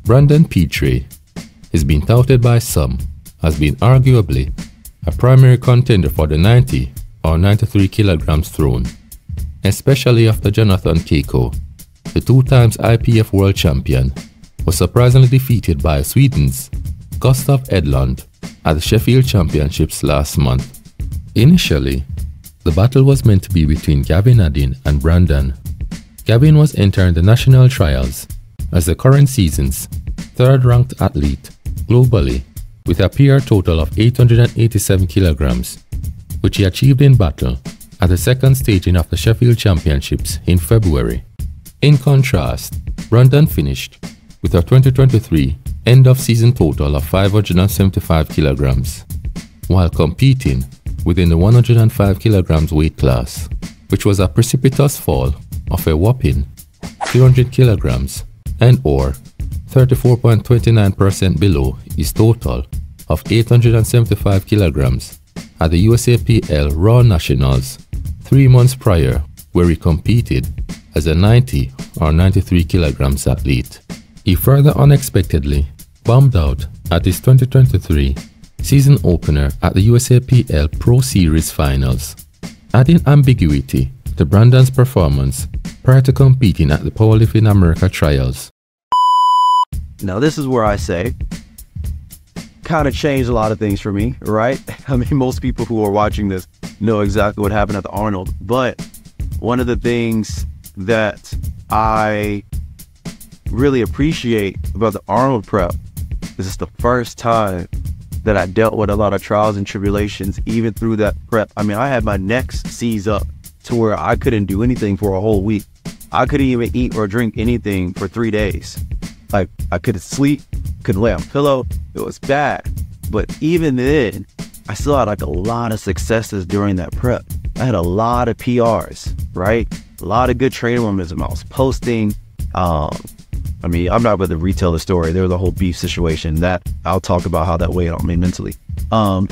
Brandon Pitre is being touted by some as being arguably a primary contender for the 90 or 93 kilograms throne, especially after Jonathan Keiko, the 2 times IPF world champion, was surprisingly defeated by Sweden's Gustav Edlund at the Sheffield Championships last month. Initially, the battle was meant to be between Gavin Adin and Brandon. Gavin was entering the national trials as the current season's third-ranked athlete globally with a PR total of 887 kilograms, which he achieved in battle at the second staging of the Sheffield Championships in February. In contrast, Brandon finished with a 2023 end-of-season total of 575 kilograms, while competing within the 105 kilograms weight class, which was a precipitous fall of a whopping 300 kilograms and or 34.29% below his total of 875 kilograms at the USAPL Raw Nationals 3 months prior, where he competed as a 90 or 93 kilograms athlete. He further unexpectedly bombed out at his 2023 season opener at the USAPL Pro Series Finals, adding ambiguity to Brandon's performance prior to competing at the Powerlifting America Trials. Now this is where I say, kind of changed a lot of things for me, right? I mean, most people who are watching this know exactly what happened at the Arnold, but one of the things that I really appreciate about the Arnold prep is it's the first time that I dealt with a lot of trials and tribulations, even through that prep. I mean, I had my neck seized up to where I couldn't do anything for a whole week. I couldn't even eat or drink anything for 3 days. Like, I couldn't sleep, couldn't lay on a pillow. It was bad. But even then, I still had like a lot of successes during that prep. I had a lot of PRs, right? A lot of good training momentum. I was posting. I mean, I'm not going to retell the story. There was a whole beef situation that I'll talk about how that weighed on me mentally. But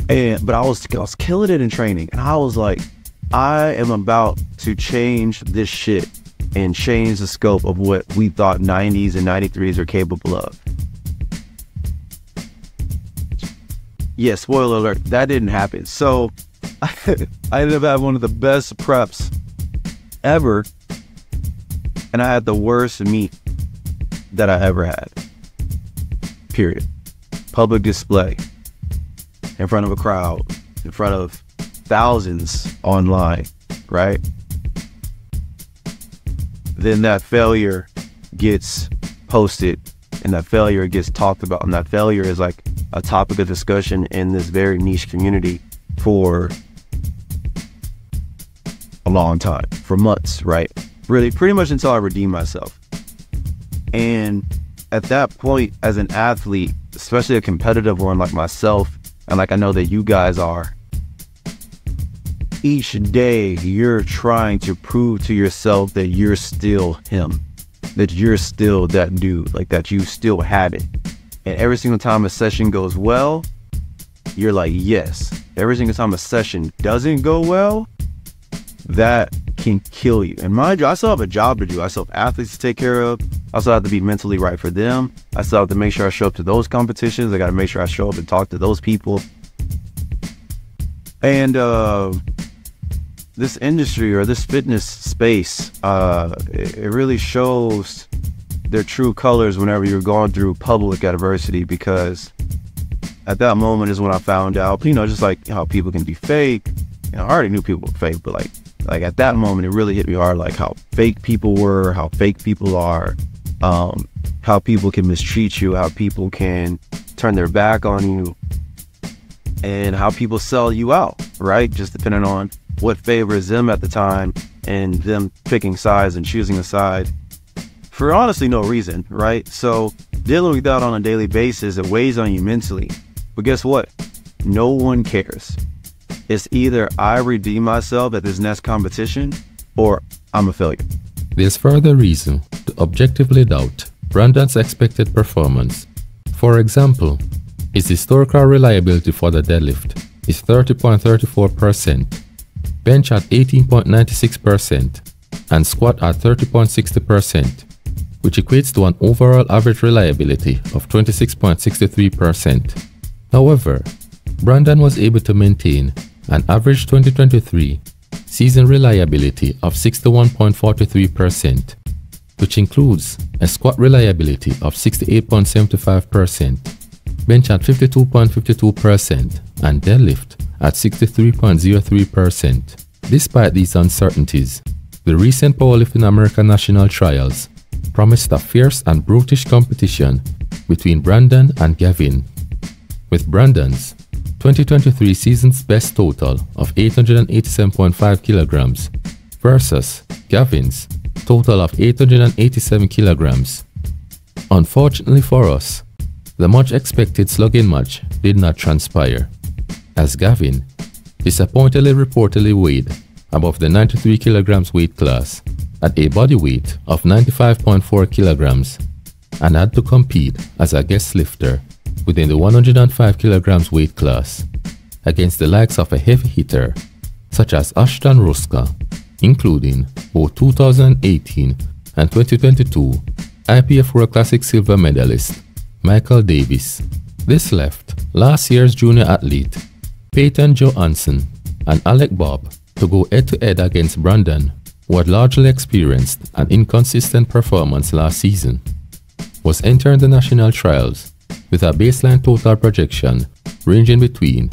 I was killing it in training, and I was like, I am about to change this shit and change the scope of what we thought 90s and 93s are capable of. Yeah, spoiler alert, that didn't happen. So I ended up having one of the best preps ever, and I had the worst meet that I ever had, period. Public display, in front of a crowd, in front of thousands online, right? Then that failure gets posted, and that failure gets talked about, and that failure is like a topic of discussion in this very niche community for a long time, for months, right? Really, pretty much until I redeem myself. And at that point, as an athlete, especially a competitive one like myself, and like I know that you guys are, each day you're trying to prove to yourself that you're still him, that you're still that dude, like that you still have it. And every single time a session goes well, you're like, yes. Every single time a session doesn't go well, that can kill you. And mind you, I still have a job to do. I still have athletes to take care of. I still have to be mentally right for them. I still have to make sure I show up to those competitions. I got to make sure I show up and talk to those people. And this industry or this fitness space, it really shows their true colors whenever you're going through public adversity, because at that moment is when I found out, you know, just like how people can be fake. You know, I already knew people were fake, but like at that moment, it really hit me hard, like how fake people were, how fake people are, how people can mistreat you, how people can turn their back on you, and how people sell you out, right? Just depending on what favors them at the time and them picking sides and choosing a side for honestly no reason, right? So dealing with that on a daily basis, it weighs on you mentally. But guess what? No one cares. It's either I redeem myself at this next competition or I'm a failure. There's further reason to objectively doubt Brandon's expected performance. For example, his historical reliability for the deadlift is 30.34%, bench at 18.96%, and squat at 30.60%. which equates to an overall average reliability of 26.63%. However, Brandon was able to maintain an average 2023 season reliability of 61.43%, which includes a squat reliability of 68.75%, bench at 52.52%, and deadlift at 63.03%. Despite these uncertainties, the recent Powerlifting America National Trials promised a fierce and brutish competition between Brandon and Gavin, with Brandon's 2023 season's best total of 887.5 kilograms versus Gavin's total of 887 kilograms. Unfortunately for us, the much expected slugging match did not transpire, as Gavin disappointingly reportedly weighed above the 93 kilograms weight class at a body weight of 95.4 kilograms and had to compete as a guest lifter within the 105 kilograms weight class against the likes of a heavy hitter such as Ashton Russel, including both 2018 and 2022 IPF World Classic silver medalist Michael Davis. This left last year's junior athlete Peyton Johansson and Alec Bob to go head-to-head against Brandon, who had largely experienced an inconsistent performance last season, was entering the national trials with a baseline total projection ranging between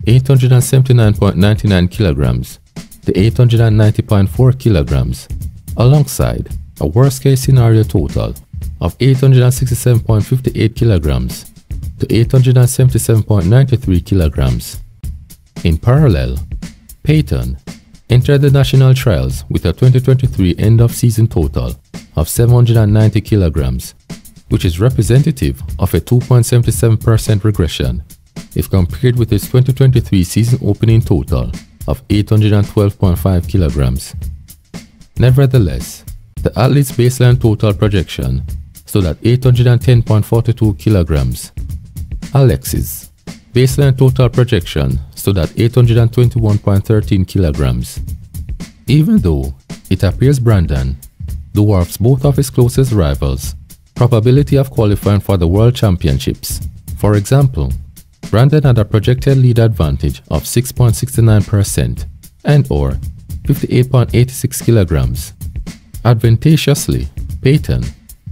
879.99 kilograms to 890.4 kilograms, alongside a worst-case scenario total of 867.58 kilograms to 877.93 kilograms. In parallel, Peyton entered the national trials with a 2023 end-of-season total of 790 kilograms, which is representative of a 2.77% regression if compared with his 2023 season opening total of 812.5 kilograms. Nevertheless, the athlete's baseline total projection stood at 810.42 kilograms. Alex's baseline total projection stood at 821.13 kilograms. Even though it appears Brandon dwarfs both of his closest rivals' probability of qualifying for the World Championships. For example, Brandon had a projected lead advantage of 6.69% and or 58.86 kilograms. Advantageously, Peyton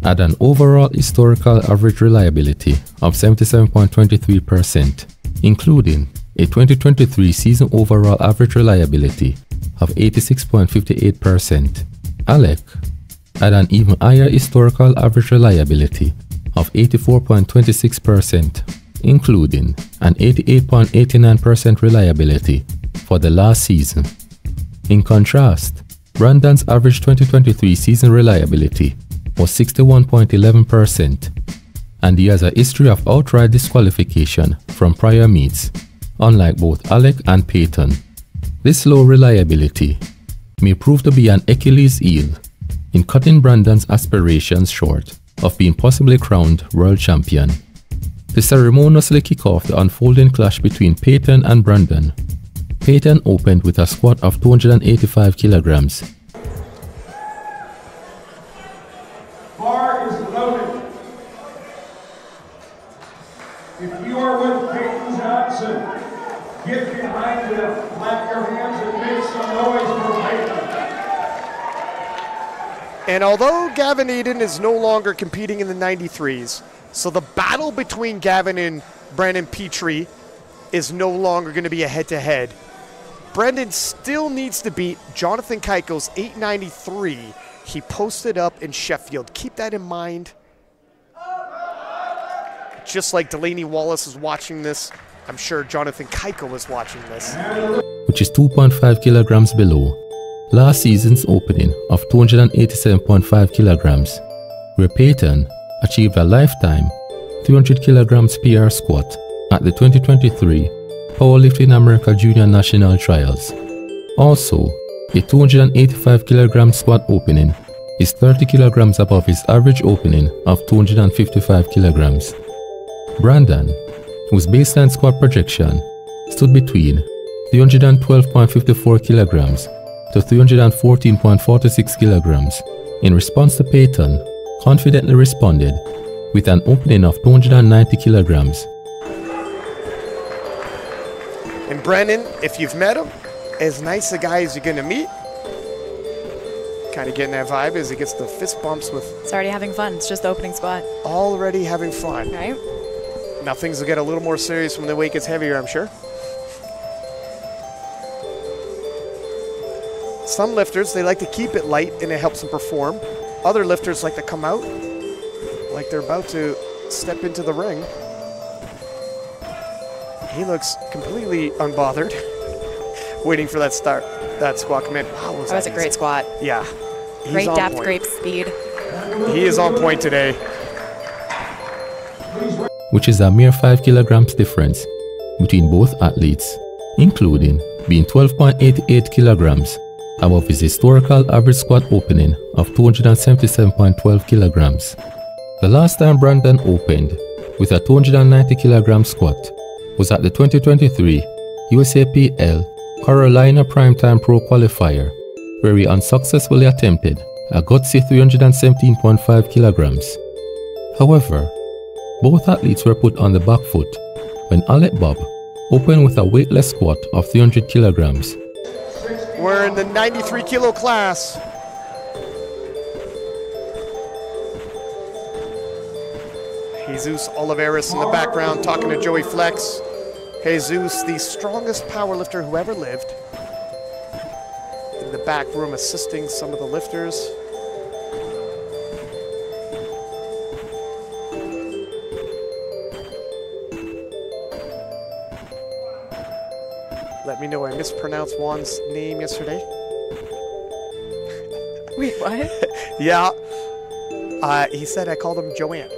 had an overall historical average reliability of 77.23%, including a 2023 season overall average reliability of 86.58%. Alec had an even higher historical average reliability of 84.26%, including an 88.89% reliability for the last season. In contrast, Brandon's average 2023 season reliability was 61.11%, and he has a history of outright disqualification from prior meets, unlike both Alec and Peyton. This low reliability may prove to be an Achilles heel in cutting Brandon's aspirations short of being possibly crowned world champion. To ceremoniously kick off the unfolding clash between Peyton and Brandon, Peyton opened with a squat of 285 kilograms. Bar is loaded. If you are with Peyton Johnson, get behind him, clap your hands and make some noise for Peyton. And although Gavin Eden is no longer competing in the 93s, so the battle between Gavin and Brandon Pitre is no longer going to be a head-to-head. Brandon still needs to beat Jonathan Keiko's 893 he posted up in Sheffield. Keep that in mind. Just like Delaney Wallace is watching this, I'm sure Jonathan Keiko is watching this. Which is 2.5 kilograms below last season's opening of 287.5 kilograms, where Peyton achieved a lifetime 300 kilograms PR squat at the 2023 Powerlifting America Junior National Trials. Also, a 285 kilogram squat opening is 30 kilograms above his average opening of 255 kilograms. Brandon, whose baseline squat projection stood between 312.54 kilograms to 314.46 kilograms, in response to Peyton confidently responded with an opening of 290 kilograms. And Brendan, if you've met him, as nice a guy as you're going to meet. Kind of getting that vibe as he gets the fist bumps with... It's already having fun. It's just the opening squat. Already having fun. Right? Now things will get a little more serious when the weight gets heavier, I'm sure. Some lifters, they like to keep it light and it helps them perform. Other lifters like to come out like they're about to step into the ring. He looks completely unbothered, waiting for that start, that squat come in. Wow, that was a great squat. Yeah. Great depth, great speed. He is on point today. Which is a mere 5 kilograms difference between both athletes, including being 12.88 kilograms above his historical average squat opening of 277.12 kilograms. The last time Brandon opened with a 290 kilogram squat was at the 2023 USAPL Carolina Primetime Pro Qualifier, where he unsuccessfully attempted a gutsy 317.5 kilograms. However, both athletes were put on the back foot when Alec Bob opened with a weightless squat of 300 kilograms. We're in the 93 kilo class. Jesus Oliveris in the background talking to Joey Flex. Jesus, the strongest powerlifter who ever lived. In the back room assisting some of the lifters. Let me know I mispronounced Juan's name yesterday. Wait, what? Yeah. He said I called him Joanne.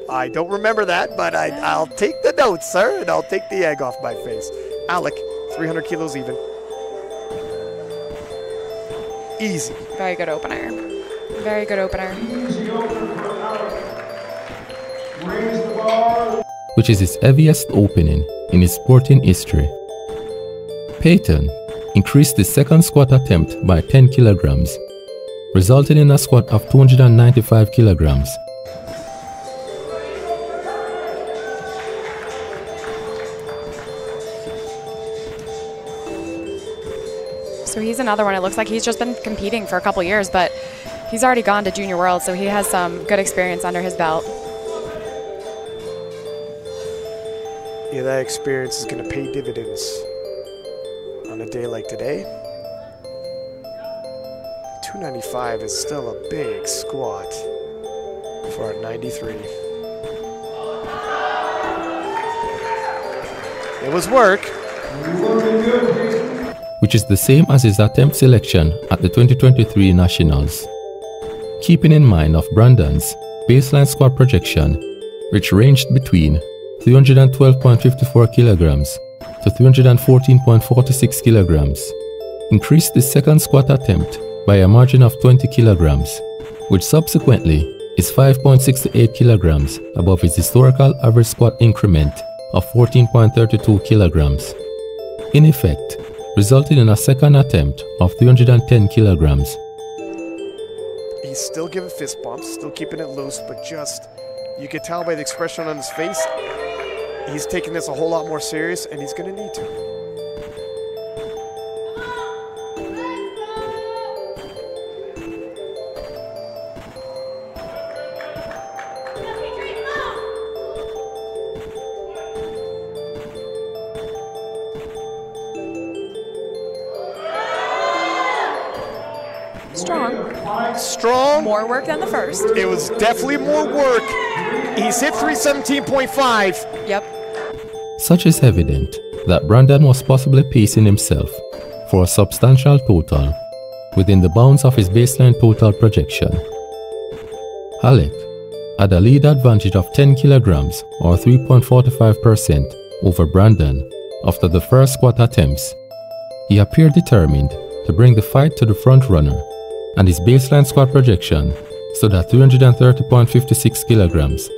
I don't remember that, but I'll take the notes, sir, and I'll take the egg off my face. Alec, 300 kilos even. Easy. Very good opener. Very good opener. Which is his heaviest opening in his sporting history. Peyton increased his second squat attempt by 10 kilograms, resulting in a squat of 295 kilograms. So he's another one. It looks like he's just been competing for a couple years, but he's already gone to Junior World, so he has some good experience under his belt. Yeah, that experience is going to pay dividends on a day like today. 295 is still a big squat for a 93. It was work. Which is the same as his attempt selection at the 2023 Nationals. Keeping in mind of Brandon's baseline squat projection, which ranged between 312.54 kilograms to 314.46 kilograms, increased his second squat attempt by a margin of 20 kilograms, which subsequently is 5.68 kilograms above his historical average squat increment of 14.32 kilograms. In effect, resulting in a second attempt of 310 kilograms. He's still giving fist bumps, still keeping it loose, but just, you can tell by the expression on his face, he's taking this a whole lot more serious, and he's going to need to. Strong. More work than the first. It was definitely more work. He's hit 317.5. Yep. Such is evident that Brandon was possibly pacing himself for a substantial total within the bounds of his baseline total projection. Alec had a lead advantage of 10 kilograms or 3.45% over Brandon after the first squat attempts. He appeared determined to bring the fight to the front runner, and his baseline squat projection stood at 330.56 kilograms,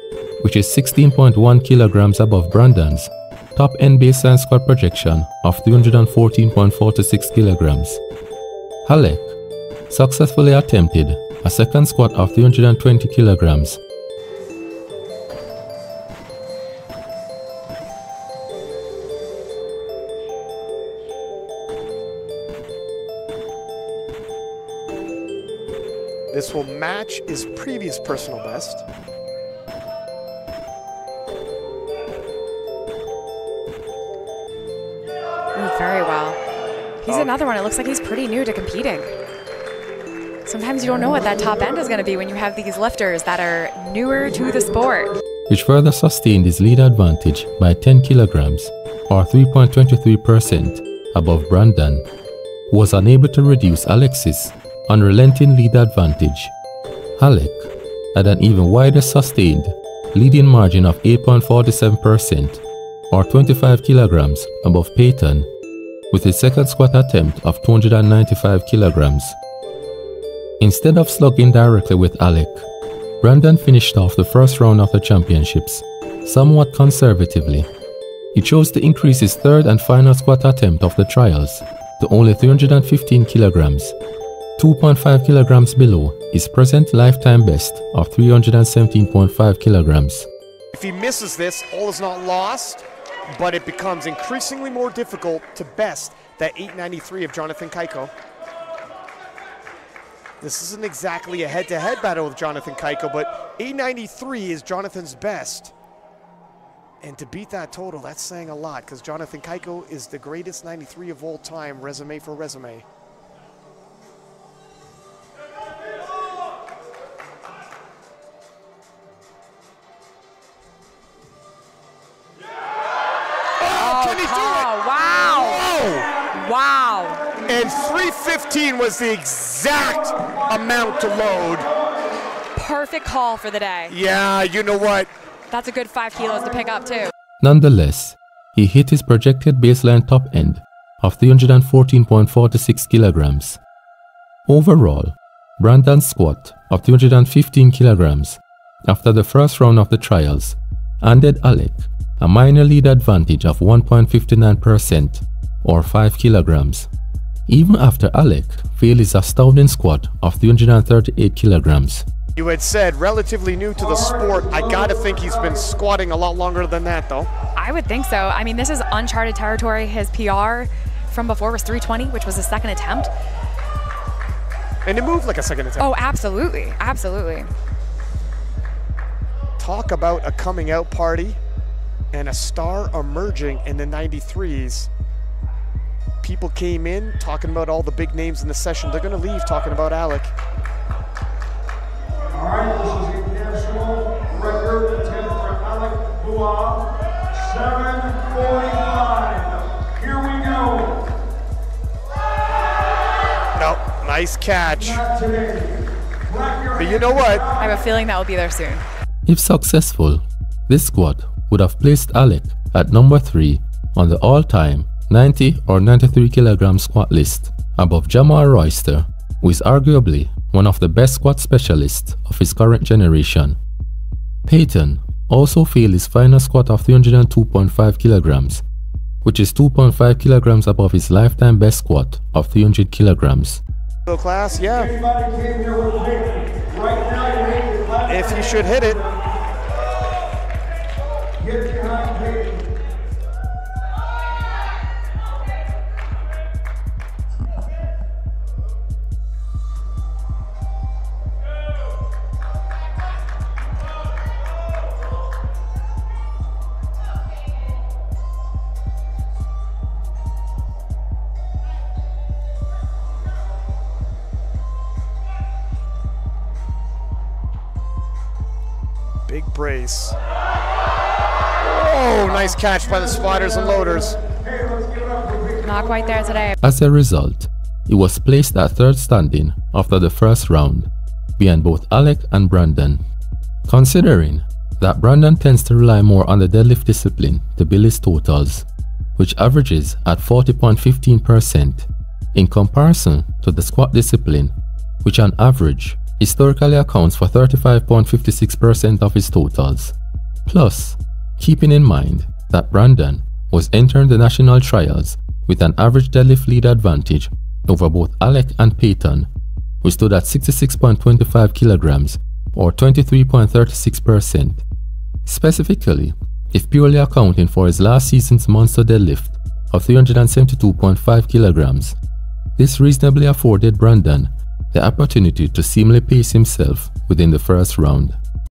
which is 16.1 kilograms above Brandon's top-end baseline squat projection of 314.46 kilograms. Alec successfully attempted a second squat of 320 kilograms. This will match his previous personal best. Ooh, very well. He's another one. It looks like he's pretty new to competing. Sometimes you don't know what that top end is going to be when you have these lifters that are newer to the sport. Which further sustained his lead advantage by 10 kilograms, or 3.23% above Brandon, who was unable to reduce Alex's unrelenting lead advantage. Alec had an even wider sustained leading margin of 8.47%, or 25 kilograms above Peyton, with his second squat attempt of 295 kilograms. Instead of slugging directly with Alec, Brandon finished off the first round of the championships somewhat conservatively. He chose to increase his third and final squat attempt of the trials to only 315 kilograms, 2.5 kilograms below his present lifetime best of 317.5 kilograms. If he misses this, all is not lost, but it becomes increasingly more difficult to best that 893 of Jonathan Kaiko. This isn't exactly a head-to-head battle with Jonathan Kaiko, but 893 is Jonathan's best. And to beat that total, that's saying a lot, because Jonathan Kaiko is the greatest 93 of all time, resume for resume. Can he do it? Wow. Whoa. Wow. And 315 was the exact amount to load. Perfect call for the day. Yeah, you know what? That's a good 5 kilos to pick up too. Nonetheless, he hit his projected baseline top end of 314.46 kilograms. Overall, Brandon's squat of 315 kilograms after the first round of the trials handed Alec a minor lead advantage of 1.59%, or 5 kilograms, even after Alec failed his astounding squat of 338 kilograms. You had said relatively new to the sport. I gotta think he's been squatting a lot longer than that, though. I would think so. I mean, this is uncharted territory. His PR from before was 320, which was his second attempt. And it moved like a second attempt. Oh, absolutely. Absolutely. Talk about a coming out party and a star emerging in the 93s. People came in talking about all the big names in the session. They're going to leave talking about Alec. All right, this is a national record attempt for Alec Buab, 7:45. Here we go. No, nice catch. Not today. But you know what? I have a feeling that will be there soon. If successful, this squat would have placed Alec at number 3 on the all-time 90 or 93 kilogram squat list, above Jamal Royster, who is arguably one of the best squat specialists of his current generation. Peyton also failed his final squat of 302.5 kilograms, which is 2.5 kilograms above his lifetime best squat of 300 kilograms. Middle class, yeah. Anybody came here with a victory. Right now, you hit your left. If you should hit it. Get behind Peyton. Big brace. Oh, nice catch by the spotters and loaders. Not quite there today. As a result, he was placed at third standing after the first round, behind both Alec and Brandon. Considering that Brandon tends to rely more on the deadlift discipline to build his totals, which averages at 40.15%, in comparison to the squat discipline, which on average historically accounts for 35.56% of his totals. Plus, keeping in mind that Brandon was entering the national trials with an average deadlift lead advantage over both Alec and Peyton, who stood at 66.25 kilograms or 23.36%. Specifically, if purely accounting for his last season's monster deadlift of 372.5 kilograms, this reasonably afforded Brandon the opportunity to seemingly pace himself within the first round.